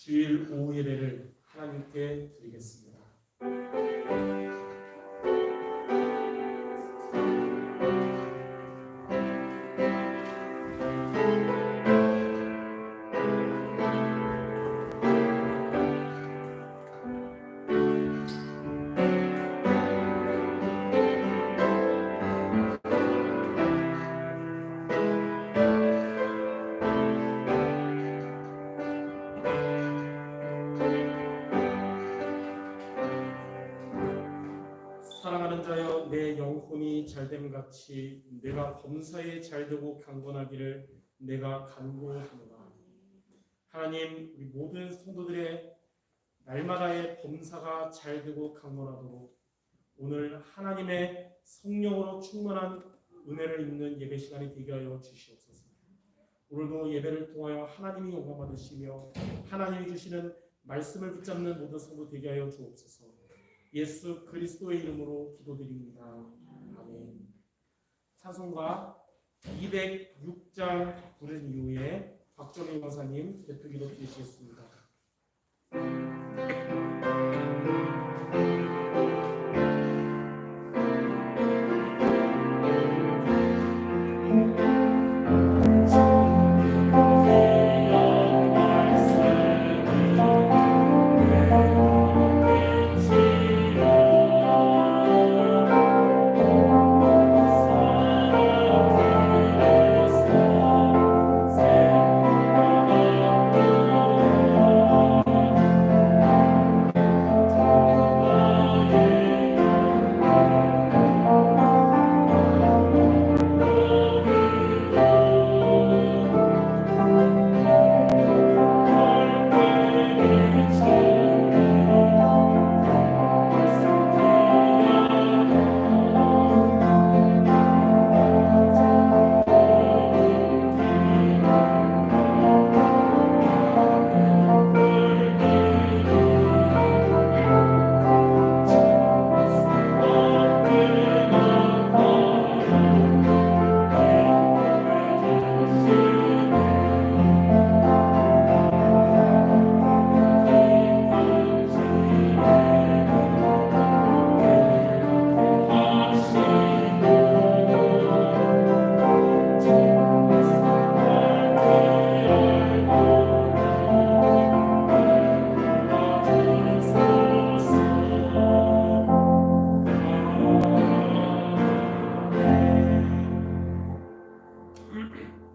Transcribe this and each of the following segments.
주일 오후 예배를 하나님께 드리겠습니다. 사랑하는 자여, 내 영혼이 잘됨 같이 내가 범사에 잘되고 강건하기를 내가 간구하노라. 하나님, 우리 모든 성도들의 날마다의 범사가 잘되고 강건하도록 오늘 하나님의 성령으로 충만한 은혜를 입는 예배 시간이 되게 하여 주시옵소서. 오늘도 예배를 통하여 하나님이 영광 받으시며 하나님이 주시는 말씀을 붙잡는 모든 성도 되게 하여 주옵소서. 예수 그리스도의 이름으로 기도드립니다. 아멘. 찬송가 206장 부른 이후에 박정희 권사님 대표기도 드리시겠습니다.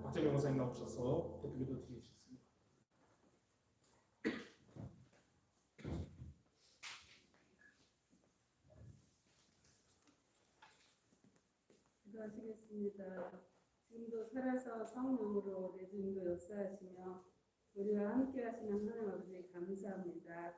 박정희 권사님 나오셔서 대표기도 드리겠습니다. 기도하시겠습니다. 지금도 살아서 성령으로 내 주님도 역사하시며 우리와 함께 하시는 하나님 아버지 감사합니다.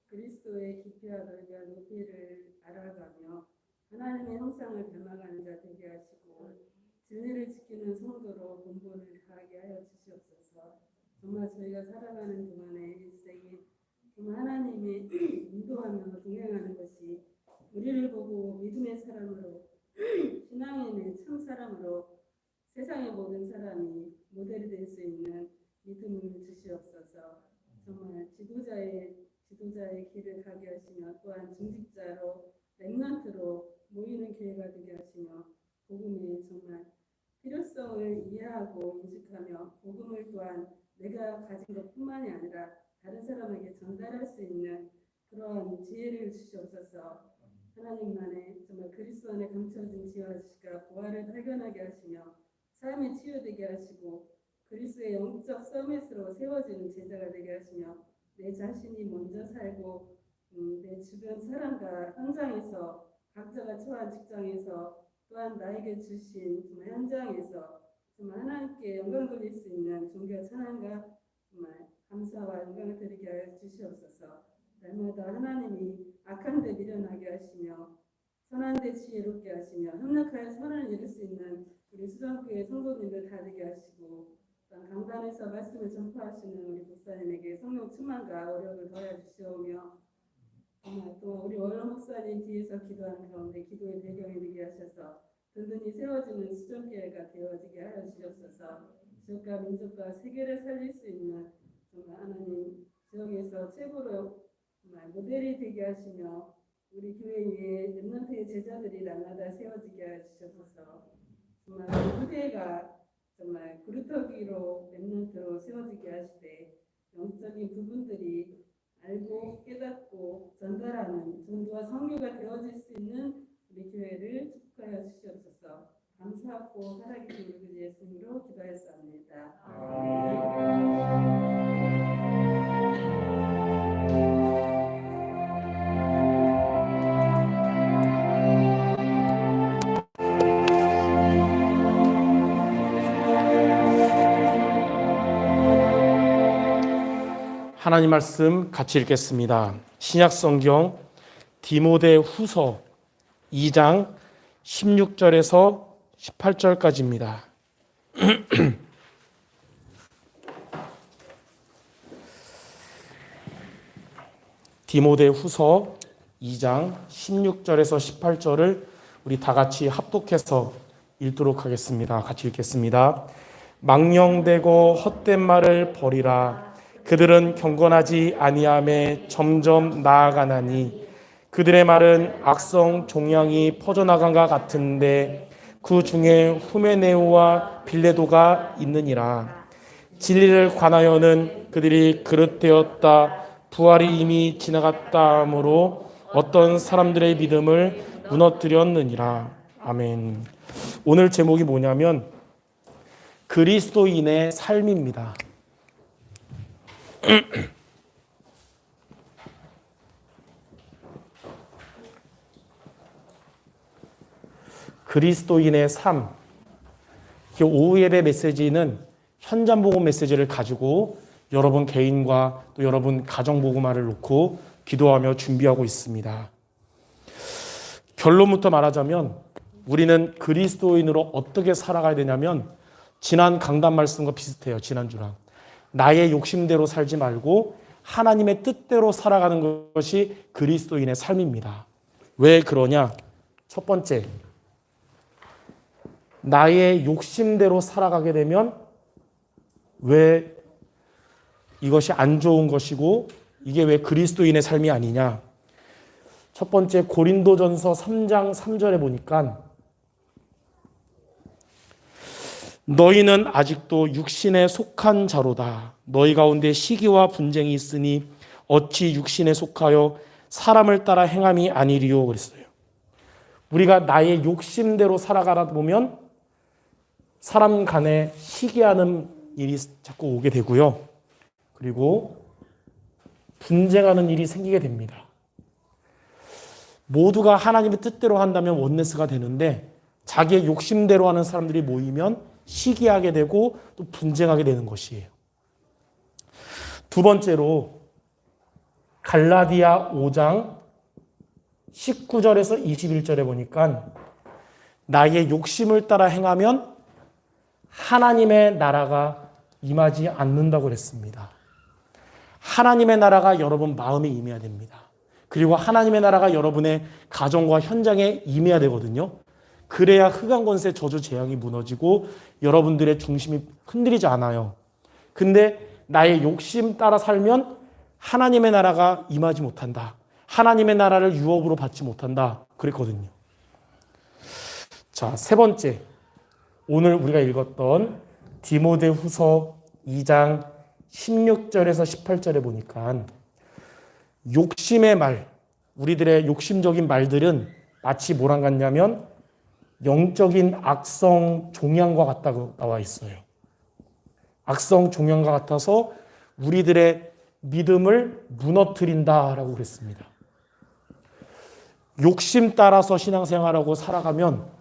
그리스도의 깊이와 넓이와 높이를 알아가며 하나님의 형상을 닮아가는 자 되게 하시고 진리를 지키는 성도로 본분을 다하게 하여 주시옵소서. 정말 저희가 살아가는 동안의 일생이 정말 하나님이 인도하며 동행하는 것이 우리를 보고 믿음의 사람으로 신앙에 있는 참 사람으로 세상의 모든 사람이 모델이 될 수 있는 믿음을 주시옵소서. 정말 지도자의 길을 가게 하시며 또한 중직자로 렘넌트로 모이는 교회가 되게 하시며 복음의 정말 필요성을 이해하고 인식하며 복음을 또한 내가 가진 것뿐만이 아니라 다른 사람에게 전달할 수 있는 그런 지혜를 주시옵소서. 하나님만의 정말 그리스도 안에 감춰진 지혜와 지식과 보화를 발견하게 하시며 삶에 치유되게 하시고 그리스도의 영적 서밋으로 세워지는 제자가 되게 하시며 내 자신이 먼저 살고 내 주변 사람과 현장에서 각자가 처한 직장에서 또한 나에게 주신 정말 현장에서 정말 하나님께 영광 돌릴 수 있는 존귀와 찬양과 정말 감사와 영광을 드리게 하여 주시옵소서. 날마다 하나님이 악한 데 미련하게 하시며 선한 데 지혜롭게 하시며 협력하여 선을 이룰 수 있는 우리 수정교회 성도님들 다 되게 하시고 또한 강단에서 말씀을 전파하시는 우리 목사님에게 성령 충만과 어력을 더하여 주시오며 정말 또 우리 원로 목사님 뒤에서 기도하는 가운데 기도의 배경이 되게 하셔서 든든히 세워지는 수정교회가 되어지게 하여 주옵소서. 지역과 민족과 세계를 살릴 수 있는 정말 하나님 지역에서 최고로 정말 모델이 되게 하시며 우리 교회 위에 랩넌트의 제자들이 날마다 세워지게 하셔서 정말 그 무대가 정말 구루터기로 랩넌트로 세워지게 하시되 영적인 부분들이 알고 깨닫고 전달하는 전도와 성교가 되어질 수 있는 우리 교회를 축복하여 주시옵소서. 감사하고 살아계신 우리 주 예수님으로 기도하였습니다. 하나님 말씀 같이 읽겠습니다. 신약 성경 디모데 후서 2장 16절에서 18절까지입니다. 디모데 후서 2장 16절에서 18절을 우리 다 같이 합독해서 읽도록 하겠습니다. 같이 읽겠습니다. 망령되고 헛된 말을 버리라. 그들은 경건하지 아니함에 점점 나아가나니 그들의 말은 악성 종양이 퍼져나간과 같은데 그 중에 후메네오와 빌레도가 있느니라. 진리를 관하여는 그들이 그릇되었다. 부활이 이미 지나갔다 하므로 어떤 사람들의 믿음을 무너뜨렸느니라. 아멘. 오늘 제목이 뭐냐면 그리스도인의 삶입니다. 그리스도인의 삶. 오후 예배 메시지는 현장 복음 메시지를 가지고 여러분 개인과 또 여러분 가정 복음화를 놓고 기도하며 준비하고 있습니다. 결론부터 말하자면 우리는 그리스도인으로 어떻게 살아가야 되냐면 지난 강단 말씀과 비슷해요. 지난주랑. 나의 욕심대로 살지 말고 하나님의 뜻대로 살아가는 것이 그리스도인의 삶입니다. 왜 그러냐? 첫 번째, 나의 욕심대로 살아가게 되면 왜 이것이 안 좋은 것이고 이게 왜 그리스도인의 삶이 아니냐? 첫 번째 고린도전서 3장 3절에 보니까 너희는 아직도 육신에 속한 자로다. 너희 가운데 시기와 분쟁이 있으니 어찌 육신에 속하여 사람을 따라 행함이 아니리요 그랬어요. 우리가 나의 욕심대로 살아가다 보면 사람 간에 시기하는 일이 자꾸 오게 되고요. 그리고 분쟁하는 일이 생기게 됩니다. 모두가 하나님의 뜻대로 한다면 원네스가 되는데 자기의 욕심대로 하는 사람들이 모이면 시기하게 되고 또 분쟁하게 되는 것이에요. 두 번째로 갈라디아 5장 19절에서 21절에 보니까 나의 욕심을 따라 행하면 하나님의 나라가 임하지 않는다고 그랬습니다. 하나님의 나라가 여러분 마음에 임해야 됩니다. 그리고 하나님의 나라가 여러분의 가정과 현장에 임해야 되거든요. 그래야 흑암 권세 저주 재앙이 무너지고 여러분들의 중심이 흔들리지 않아요. 근데 나의 욕심 따라 살면 하나님의 나라가 임하지 못한다. 하나님의 나라를 유업으로 받지 못한다. 그랬거든요. 자, 세 번째. 오늘 우리가 읽었던 디모데 후서 2장 16절에서 18절에 보니까 욕심의 말, 우리들의 욕심적인 말들은 마치 뭐랑 같냐면 영적인 악성 종양과 같다고 나와 있어요. 악성 종양과 같아서 우리들의 믿음을 무너뜨린다라고 그랬습니다. 욕심 따라서 신앙생활하고 살아가면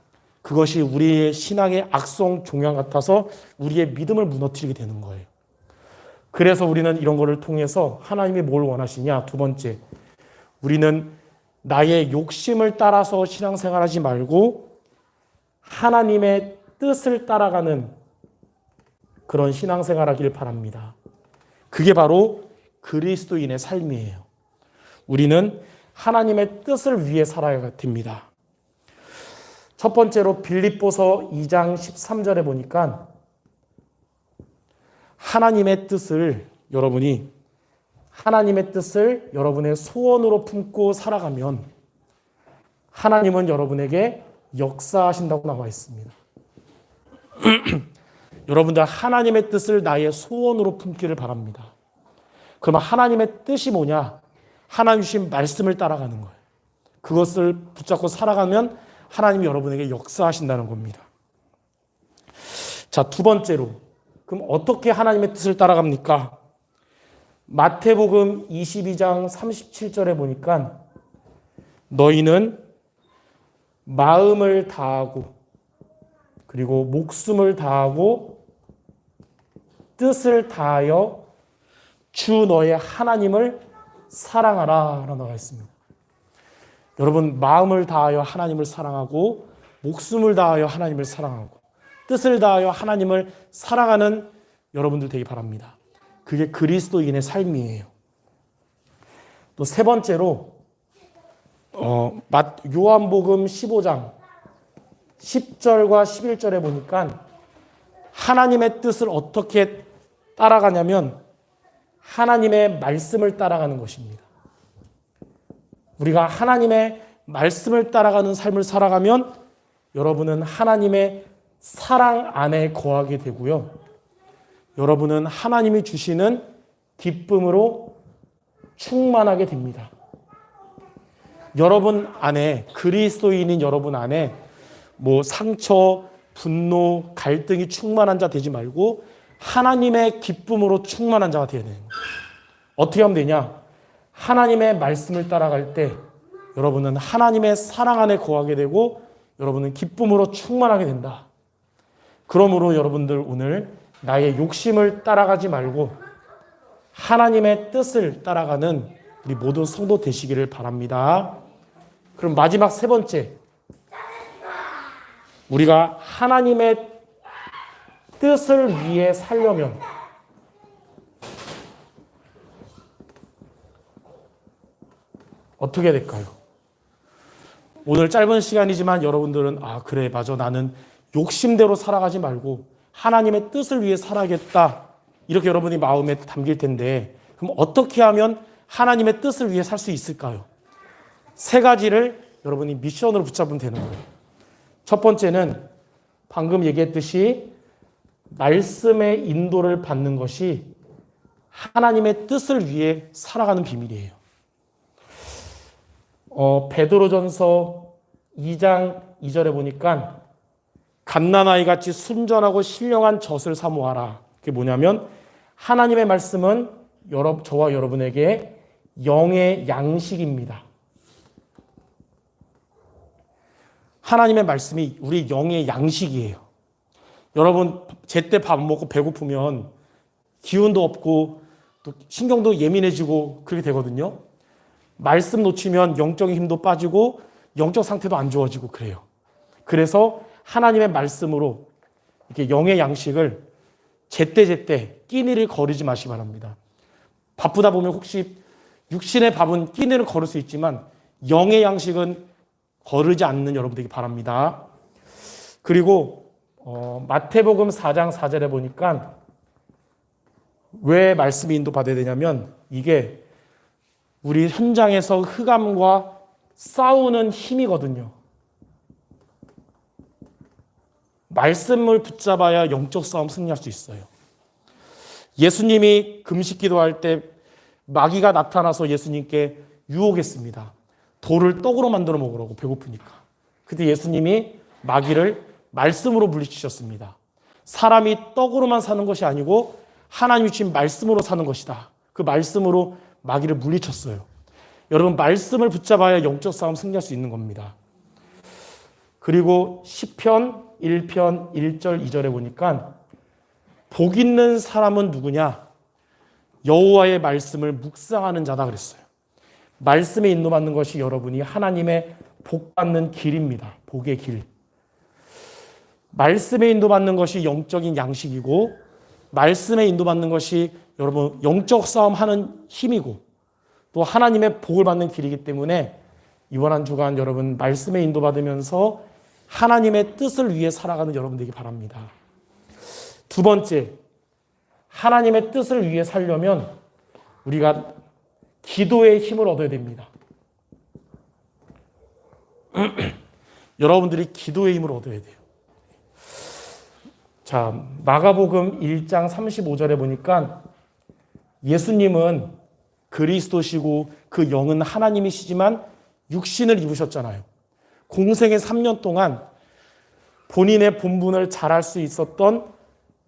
그것이 우리의 신앙의 악성 종양 같아서 우리의 믿음을 무너뜨리게 되는 거예요. 그래서 우리는 이런 거를 통해서 하나님이 뭘 원하시냐? 두 번째, 우리는 나의 욕심을 따라서 신앙생활하지 말고 하나님의 뜻을 따라가는 그런 신앙생활하길 바랍니다. 그게 바로 그리스도인의 삶이에요. 우리는 하나님의 뜻을 위해 살아야 됩니다. 첫 번째로 빌립보서 2장 13절에 보니까 하나님의 뜻을 여러분이 하나님의 뜻을 여러분의 소원으로 품고 살아가면 하나님은 여러분에게 역사하신다고 나와 있습니다. 여러분들 하나님의 뜻을 나의 소원으로 품기를 바랍니다. 그러면 하나님의 뜻이 뭐냐? 하나님 주신 말씀을 따라가는 거예요. 그것을 붙잡고 살아가면 하나님이 여러분에게 역사하신다는 겁니다. 자, 두 번째로, 그럼 어떻게 하나님의 뜻을 따라갑니까? 마태복음 22장 37절에 보니까 너희는 마음을 다하고 그리고 목숨을 다하고 뜻을 다하여 주 너의 하나님을 사랑하라 라고 나와 있습니다. 여러분, 마음을 다하여 하나님을 사랑하고 목숨을 다하여 하나님을 사랑하고 뜻을 다하여 하나님을 사랑하는 여러분들 되기 바랍니다. 그게 그리스도인의 삶이에요. 또 세 번째로 요한복음 15장 10절과 11절에 보니까 하나님의 뜻을 어떻게 따라가냐면 하나님의 말씀을 따라가는 것입니다. 우리가 하나님의 말씀을 따라가는 삶을 살아가면 여러분은 하나님의 사랑 안에 거하게 되고요. 여러분은 하나님이 주시는 기쁨으로 충만하게 됩니다. 여러분 안에, 그리스도인인 여러분 안에 상처, 분노, 갈등이 충만한 자 되지 말고 하나님의 기쁨으로 충만한 자가 되어야 되는 거예요. 어떻게 하면 되냐? 하나님의 말씀을 따라갈 때 여러분은 하나님의 사랑 안에 거하게 되고 여러분은 기쁨으로 충만하게 된다. 그러므로 여러분들 오늘 나의 욕심을 따라가지 말고 하나님의 뜻을 따라가는 우리 모든 성도 되시기를 바랍니다. 그럼 마지막 세 번째, 우리가 하나님의 뜻을 위해 살려면 어떻게 될까요? 오늘 짧은 시간이지만 여러분들은 그래 맞아, 나는 욕심대로 살아가지 말고 하나님의 뜻을 위해 살아야겠다, 이렇게 여러분이 마음에 담길 텐데, 그럼 어떻게 하면 하나님의 뜻을 위해 살 수 있을까요? 세 가지를 여러분이 미션으로 붙잡으면 되는 거예요. 첫 번째는 방금 얘기했듯이 말씀의 인도를 받는 것이 하나님의 뜻을 위해 살아가는 비밀이에요. 베드로전서 2장 2절에 보니까 갓난아이 같이 순전하고 신령한 젖을 사모하라. 그게 뭐냐면 하나님의 말씀은 저와 여러분에게 영의 양식입니다. 하나님의 말씀이 우리 영의 양식이에요. 여러분 제때 밥 먹고 배고프면 기운도 없고 또 신경도 예민해지고 그렇게 되거든요. 말씀 놓치면 영적인 힘도 빠지고 영적 상태도 안 좋아지고 그래요. 그래서 하나님의 말씀으로 이렇게 영의 양식을 제때 끼니를 거르지 마시기 바랍니다. 바쁘다 보면 혹시 육신의 밥은 끼니를 거를 수 있지만 영의 양식은 거르지 않는 여러분 되기 바랍니다. 그리고 마태복음 4장 4절에 보니까 왜 말씀이 인도받아야 되냐면 이게 우리 현장에서 흑암과 싸우는 힘이거든요. 말씀을 붙잡아야 영적 싸움 승리할 수 있어요. 예수님이 금식 기도할 때 마귀가 나타나서 예수님께 유혹했습니다. 돌을 떡으로 만들어 먹으라고, 배고프니까. 그때 예수님이 마귀를 말씀으로 물리치셨습니다. 사람이 떡으로만 사는 것이 아니고 하나님이 주신 말씀으로 사는 것이다. 그 말씀으로 마귀를 물리쳤어요. 여러분 말씀을 붙잡아야 영적 싸움 승리할 수 있는 겁니다. 그리고 시편 1편 1절 2절에 보니까 복 있는 사람은 누구냐? 여호와의 말씀을 묵상하는 자다 그랬어요. 말씀에 인도받는 것이 여러분이 하나님의 복 받는 길입니다. 복의 길. 말씀에 인도받는 것이 영적인 양식이고 말씀에 인도받는 것이 여러분 영적 싸움하는 힘이고 또 하나님의 복을 받는 길이기 때문에 이번 한 주간 여러분 말씀에 인도받으면서 하나님의 뜻을 위해 살아가는 여러분 되기 바랍니다. 두 번째, 하나님의 뜻을 위해 살려면 우리가 기도의 힘을 얻어야 됩니다. 여러분들이 기도의 힘을 얻어야 돼요. 자, 마가복음 1장 35절에 보니까 예수님은 그리스도시고 그 영은 하나님이시지만 육신을 입으셨잖아요. 공생의 3년 동안 본인의 본분을 잘할 수 있었던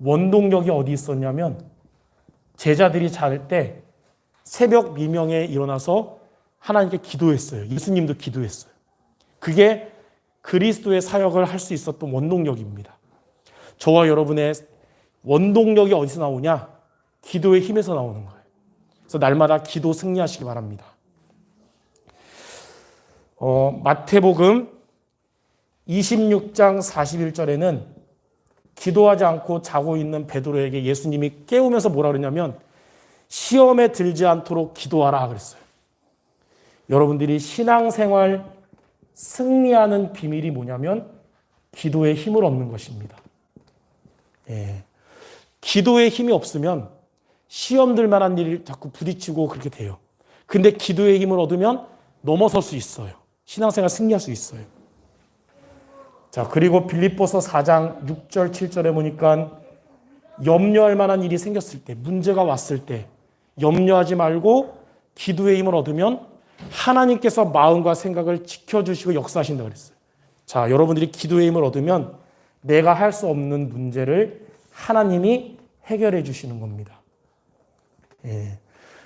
원동력이 어디 있었냐면 제자들이 잘 때 새벽 미명에 일어나서 하나님께 기도했어요. 예수님도 기도했어요. 그게 그리스도의 사역을 할 수 있었던 원동력입니다. 저와 여러분의 원동력이 어디서 나오냐? 기도의 힘에서 나오는 거예요. 그래서 날마다 기도 승리하시기 바랍니다. 마태복음 26장 41절에는 기도하지 않고 자고 있는 베드로에게 예수님이 깨우면서 뭐라 그러냐면 시험에 들지 않도록 기도하라 그랬어요. 여러분들이 신앙생활 승리하는 비밀이 뭐냐면 기도의 힘을 얻는 것입니다. 예. 기도의 힘이 없으면 시험 들 만한 일을 자꾸 부딪히고 그렇게 돼요. 근데 기도의 힘을 얻으면 넘어설 수 있어요. 신앙생활 승리할 수 있어요. 자, 그리고 빌립보서 4장 6절 7절에 보니까 염려할 만한 일이 생겼을 때, 문제가 왔을 때 염려하지 말고 기도의 힘을 얻으면 하나님께서 마음과 생각을 지켜주시고 역사하신다고 그랬어요. 자, 여러분들이 기도의 힘을 얻으면 내가 할 수 없는 문제를 하나님이 해결해 주시는 겁니다. 예.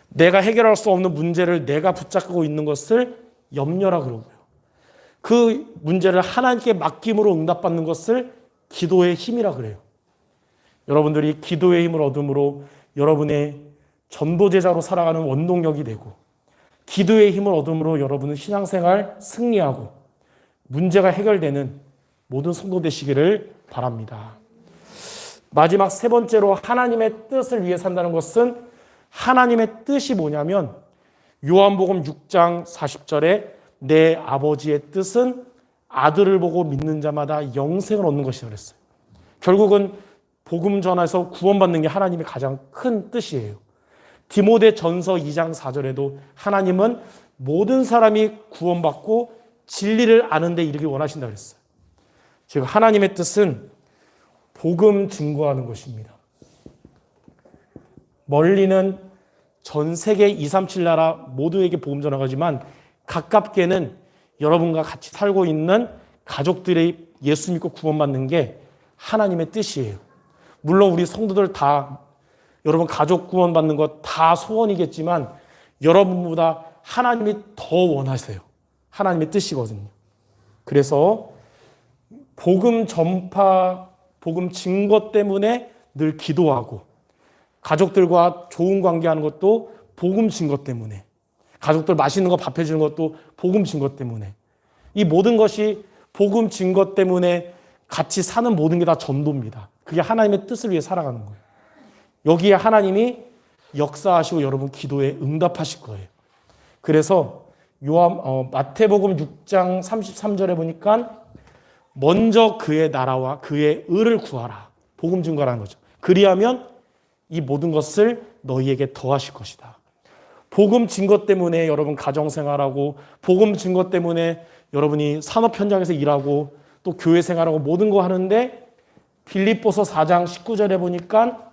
내가 해결할 수 없는 문제를 내가 붙잡고 있는 것을 염려라 그러고요. 그 문제를 하나님께 맡김으로 응답받는 것을 기도의 힘이라 그래요. 여러분들이 기도의 힘을 얻음으로 여러분의 전도제자로 살아가는 원동력이 되고 기도의 힘을 얻음으로 여러분은 신앙생활 승리하고 문제가 해결되는 모든 성도 되시기를 바랍니다. 마지막 세 번째로 하나님의 뜻을 위해 산다는 것은 하나님의 뜻이 뭐냐면 요한복음 6장 40절에 내 아버지의 뜻은 아들을 보고 믿는 자마다 영생을 얻는 것이라고 그랬어요. 결국은 복음 전에서 구원받는 게 하나님의 가장 큰 뜻이에요. 디모데 전서 2장 4절에도 하나님은 모든 사람이 구원받고 진리를 아는 데 이르길 원하신다고 그랬어요. 즉 하나님의 뜻은 복음 증거하는 것입니다. 멀리는 전 세계 237 나라 모두에게 복음 전하지만 가깝게는 여러분과 같이 살고 있는 가족들이 예수 믿고 구원받는 게 하나님의 뜻이에요. 물론 우리 성도들 다 여러분 가족 구원받는 것 다 소원이겠지만 여러분보다 하나님이 더 원하세요. 하나님의 뜻이거든요. 그래서 복음 전파, 복음 증거 때문에 늘 기도하고 가족들과 좋은 관계하는 것도 복음 증거 때문에 가족들 맛있는 거 밥 해주는 것도 복음 증거 때문에 이 모든 것이 복음 증거 때문에 같이 사는 모든 게 다 전도입니다. 그게 하나님의 뜻을 위해 살아가는 거예요. 여기에 하나님이 역사하시고 여러분 기도에 응답하실 거예요. 그래서 마태복음 6장 33절에 보니까 먼저 그의 나라와 그의 의를 구하라. 복음 증거라는 거죠. 그리하면 이 모든 것을 너희에게 더하실 것이다. 복음 증거 때문에 여러분 가정생활하고 복음 증거 때문에 여러분이 산업 현장에서 일하고 또 교회 생활하고 모든 거 하는데 빌립보서 4장 19절에 보니까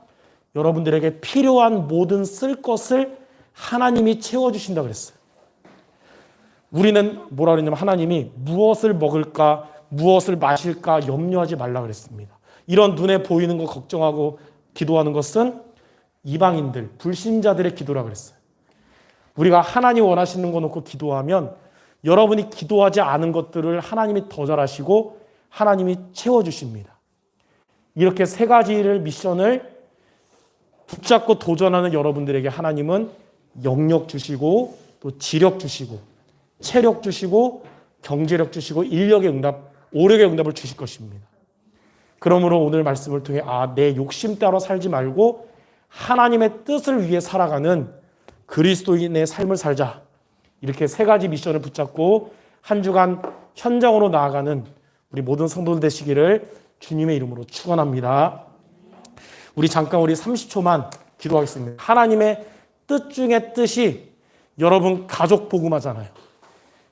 여러분들에게 필요한 모든 쓸 것을 하나님이 채워주신다고 그랬어요. 우리는 뭐라 그랬냐면 하나님이 무엇을 먹을까 무엇을 마실까 염려하지 말라 그랬습니다. 이런 눈에 보이는 거 걱정하고 기도하는 것은 이방인들, 불신자들의 기도라 그랬어요. 우리가 하나님 원하시는 거 놓고 기도하면 여러분이 기도하지 않은 것들을 하나님이 더 잘하시고 하나님이 채워주십니다. 이렇게 세 가지를 미션을 붙잡고 도전하는 여러분들에게 하나님은 영역 주시고 또 지력 주시고 체력 주시고 경제력 주시고 인력의 응답, 오력의 응답을 주실 것입니다. 그러므로 오늘 말씀을 통해 내 욕심 따라 살지 말고 하나님의 뜻을 위해 살아가는 그리스도인의 삶을 살자. 이렇게 세 가지 미션을 붙잡고 한 주간 현장으로 나아가는 우리 모든 성도들 되시기를 주님의 이름으로 축원합니다. 우리 잠깐 30초만 기도하겠습니다. 하나님의 뜻 중의 뜻이 여러분 가족 복음하잖아요.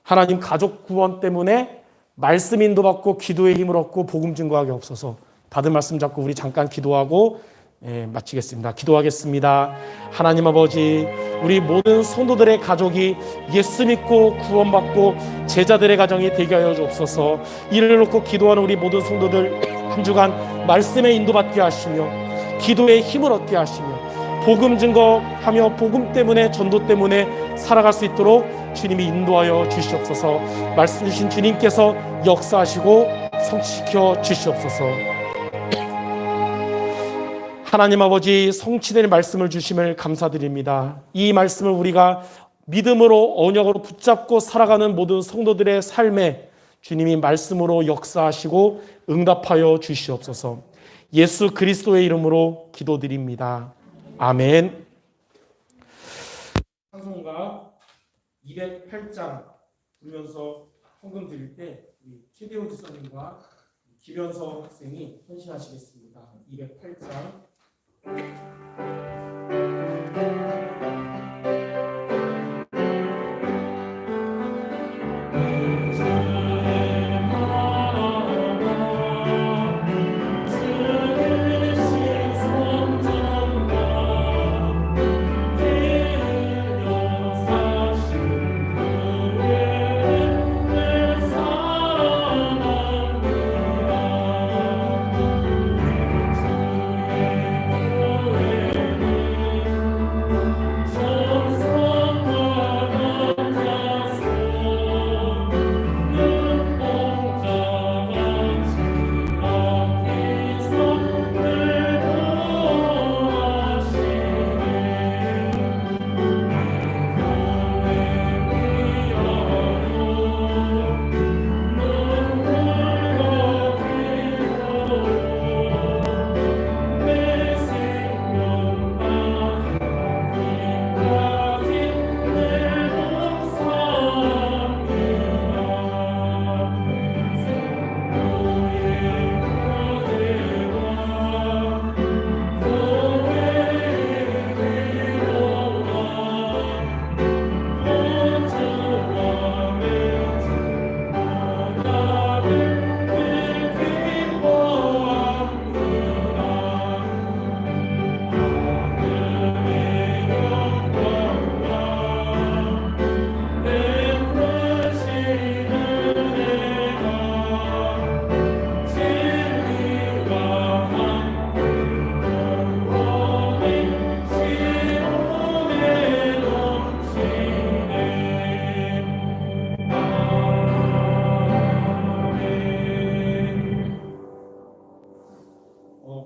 하나님 가족 구원 때문에 말씀 인도받고 기도의 힘을 얻고 복음 증거하게 없어서 받은 말씀 잡고 우리 잠깐 기도하고 마치겠습니다. 기도하겠습니다. 하나님 아버지, 우리 모든 성도들의 가족이 예수 믿고 구원받고 제자들의 가정이 되게 하여 주옵소서. 이를 놓고 기도하는 우리 모든 성도들 한 주간 말씀에 인도받게 하시며 기도의 힘을 얻게 하시며 복음 증거하며 복음 때문에 전도 때문에 살아갈 수 있도록 주님이 인도하여 주시옵소서. 말씀 주신 주님께서 역사하시고 성취시켜 주시옵소서. 하나님 아버지, 성취될 말씀을 주심을 감사드립니다. 이 말씀을 우리가 믿음으로 언약으로 붙잡고 살아가는 모든 성도들의 삶에 주님이 말씀으로 역사하시고 응답하여 주시옵소서. 예수 그리스도의 이름으로 기도드립니다. 아멘. 찬송가 208장 부르면서 헌금 드릴 때 최대호 지사님과 김현서 학생이 헌신하시겠습니다. 208장.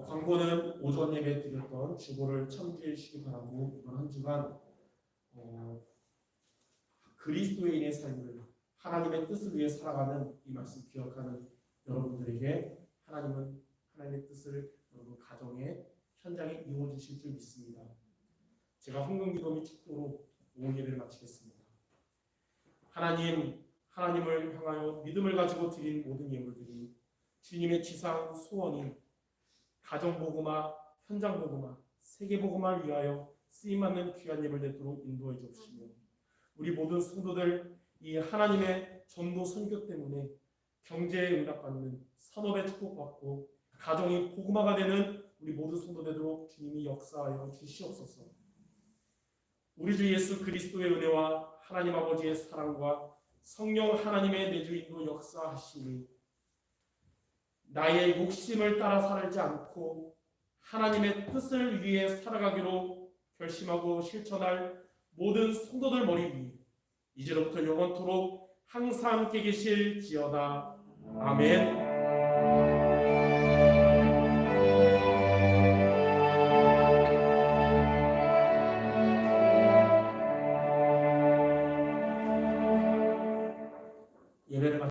광고는 오전 예배 드렸던 주보를 참조해 주시기 바라고, 이번 한 주간 그리스도인의 삶을 하나님의 뜻을 위해 살아가는 이 말씀 기억하는 여러분들에게 하나님은 하나님의 뜻을 여러분 가정의 현장에 이루어 주실 줄 믿습니다. 제가 헌금기도 및 축도로 오후 예배를 마치겠습니다. 하나님을 향하여 믿음을 가지고 드린 모든 예물들이 주님의 지상 소원인 가정복음화, 현장복음화, 세계복음화를 위하여 쓰임받는 귀한 예물 되도록 인도해 주시며, 우리 모든 성도들 이 하나님의 전도 선교 때문에 경제에 응답받는 산업에 축복받고 가정이 복음화가 되는 우리 모든 성도 되도록 주님이 역사하여 주시옵소서. 우리 주 예수 그리스도의 은혜와 하나님 아버지의 사랑과 성령 하나님의 내주 인도 역사하시니 나의 욕심을 따라 살지 않고 하나님의 뜻을 위해 살아가기로 결심하고 실천할 모든 성도들 머리 위에 이제로부터 영원토록 항상 함께 계실지어다. 아멘.